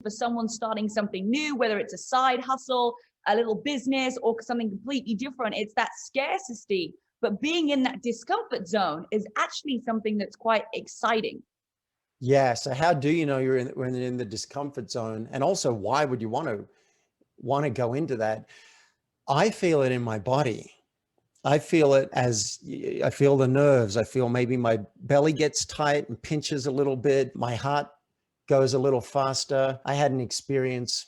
for someone starting something new, whether it's a side hustle, a little business, or something completely different. It's that scarcity. But being in that discomfort zone is actually something that's quite exciting. Yeah. So how do you know you're in the discomfort zone? And also, why would you want to go into that? I feel it in my body. I feel it as I feel the nerves. I feel maybe my belly gets tight and pinches a little bit. My heart goes a little faster. I had an experience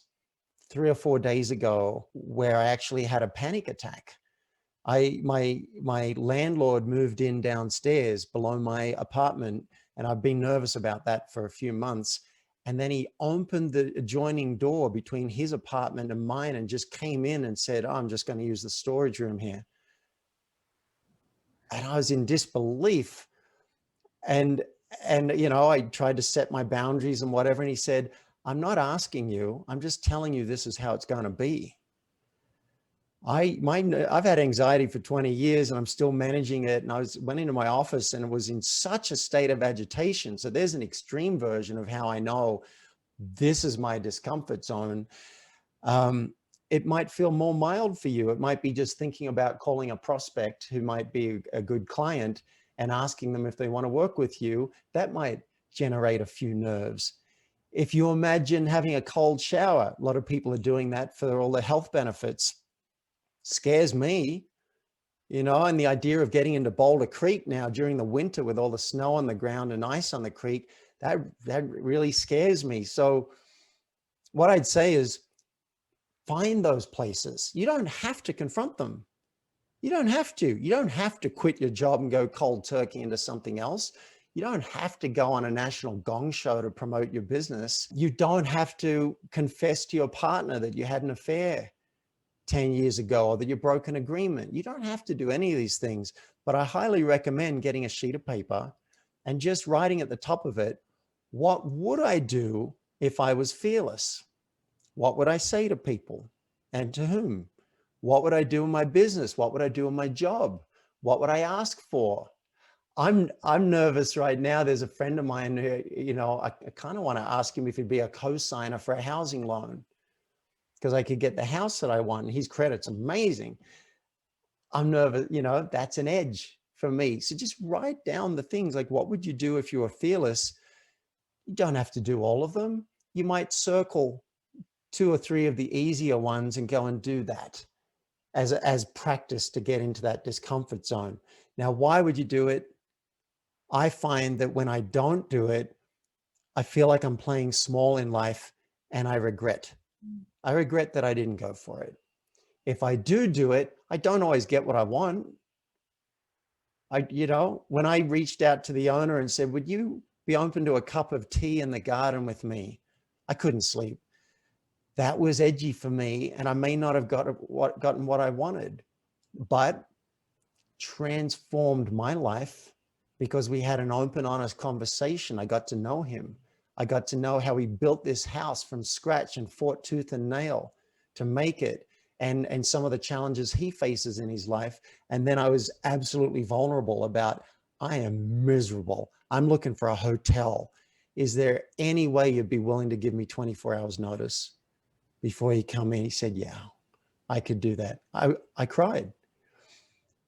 3 or 4 days ago where I actually had a panic attack. My landlord moved in downstairs below my apartment, and I've been nervous about that for a few months. And then he opened the adjoining door between his apartment and mine and just came in and said, "Oh, I'm just going to use the storage room here." And I was in disbelief. And I tried to set my boundaries and whatever. And he said, "I'm not asking you. I'm just telling you this is how it's going to be." I've had anxiety for 20 years and I'm still managing it. And went into my office and was in such a state of agitation. So there's an extreme version of how I know this is my discomfort zone. It might feel more mild for you. It might be just thinking about calling a prospect who might be a good client and asking them if they want to work with you. That might generate a few nerves. If you imagine having a cold shower, a lot of people are doing that for all the health benefits. Scares me, and the idea of getting into Boulder Creek now during the winter with all the snow on the ground and ice on the creek, that really scares me. So what I'd say is find those places. You don't have to confront them. You don't have to. You don't have to quit your job and go cold turkey into something else. You don't have to go on a national gong show to promote your business. You don't have to confess to your partner that you had an affair 10 years ago or that you broke an agreement. You don't have to do any of these things, but I highly recommend getting a sheet of paper and just writing at the top of it, what would I do if I was fearless? What would I say to people and to whom? What would I do in my business? What would I do in my job? What would I ask for? I'm nervous right now. There's a friend of mine who, I kind of want to ask him if he'd be a co-signer for a housing loan, because I could get the house that I want. And his credit's amazing. I'm nervous, that's an edge for me. So just write down the things like, what would you do if you were fearless? You don't have to do all of them. You might circle 2 or 3 of the easier ones and go and do that as practice to get into that discomfort zone. Now, why would you do it? I find that when I don't do it, I feel like I'm playing small in life and I regret. I regret that I didn't go for it. If I do it, I don't always get what I want. When I reached out to the owner and said, "Would you be open to a cup of tea in the garden with me?" I couldn't sleep. That was edgy for me. And I may not have gotten what I wanted, but transformed my life because we had an open, honest conversation. I got to know him. I got to know how he built this house from scratch and fought tooth and nail to make it, and some of the challenges he faces in his life. And then I was absolutely vulnerable about, I am miserable. I'm looking for a hotel. Is there any way you'd be willing to give me 24 hours notice before you come in? He said, "Yeah, I could do that." I cried.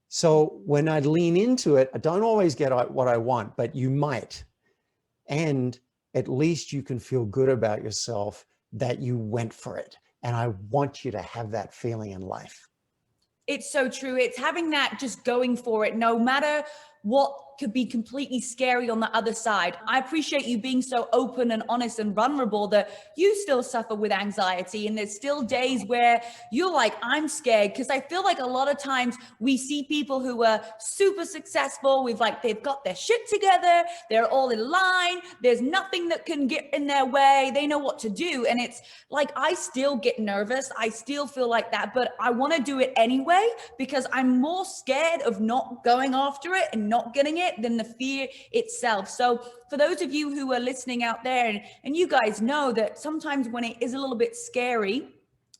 So when I lean into it, I don't always get what I want, but you might. And at least you can feel good about yourself that you went for it. And I want you to have that feeling in life. It's so true. It's having that, just going for it, no matter what could be completely scary on the other side. I appreciate you being so open and honest and vulnerable that you still suffer with anxiety. And there's still days where you're like, I'm scared. Because I feel like a lot of times we see people who are super successful. They've got their shit together. They're all in line. There's nothing that can get in their way. They know what to do. And it's like, I still get nervous. I still feel like that, but I want to do it anyway, because I'm more scared of not going after it and not getting it than the fear itself. So for those of you who are listening out there, and you guys know that sometimes when it is a little bit scary,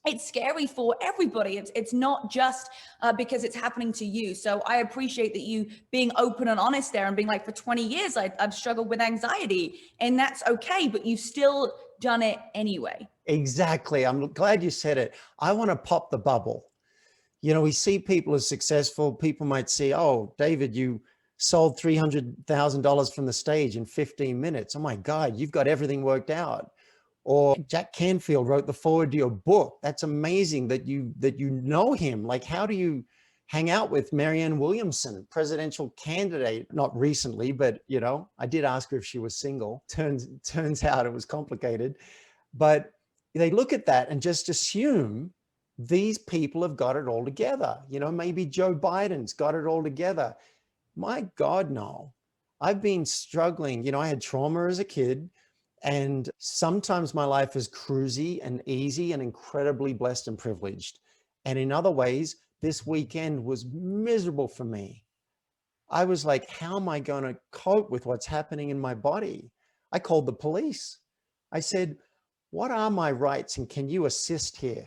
it's scary for everybody. It's not just because it's happening to you. So I appreciate that you being open and honest there and being like, for 20 years, I've struggled with anxiety, and that's okay, but you still done it anyway. Exactly. I'm glad you said it. I want to pop the bubble. You know, we see people as successful. People might say, oh, David, you sold $300,000 from the stage in 15 minutes. Oh my God, you've got everything worked out. Or Jack Canfield wrote the foreword to your book. That's amazing that you know him. Like, how do you hang out with Marianne Williamson, presidential candidate? Not recently, but you know, I did ask her if she was single. Turns out it was complicated. But they look at that and just assume these people have got it all together. You know, maybe Joe Biden's got it all together. My God, no. I've been struggling. You know, I had trauma as a kid, and sometimes my life is cruisy and easy and incredibly blessed and privileged. And in other ways, this weekend was miserable for me. I was like, how am I going to cope with what's happening in my body? I called the police. I said, what are my rights and can you assist here?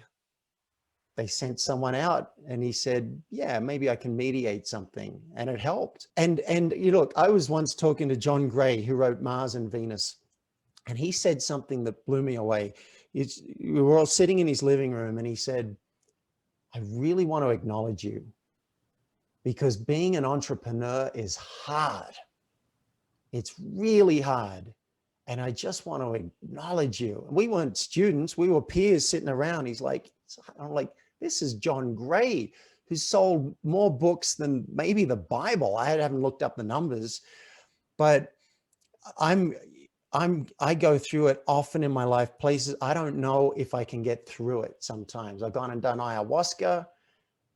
They sent someone out and he said, yeah, maybe I can mediate something. And it helped. And you look, I was once talking to John Gray, who wrote Mars and Venus. And he said something that blew me away. We were all sitting in his living room and he said, I really want to acknowledge you because being an entrepreneur is hard. It's really hard. And I just want to acknowledge you. We weren't students, we were peers sitting around. He's like, I'm like, this is John Gray, who sold more books than maybe the Bible. I haven't looked up the numbers, but I go through it often in my life, places I don't know if I can get through it sometimes. I've gone and done ayahuasca.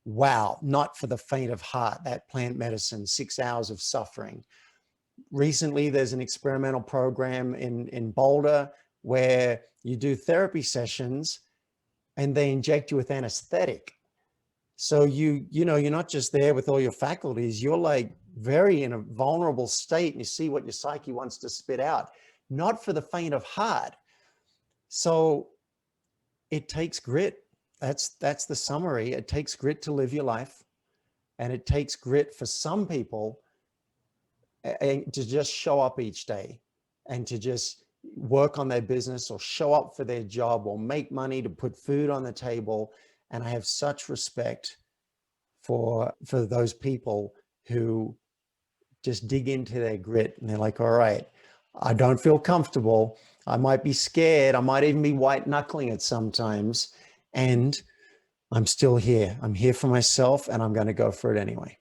Wow, not for the faint of heart, that plant medicine, 6 hours of suffering. Recently, there's an experimental program in Boulder where you do therapy sessions and they inject you with anesthetic. So you know, you're not just there with all your faculties, you're like very in a vulnerable state and you see what your psyche wants to spit out. Not for the faint of heart. So it takes grit. That's the summary. It takes grit to live your life. And it takes grit for some people to just show up each day and to just work on their business or show up for their job or make money to put food on the table. And I have such respect for those people who just dig into their grit and they're like, all right, I don't feel comfortable. I might be scared. I might even be white knuckling it sometimes. And I'm still here. I'm here for myself and I'm going to go for it anyway.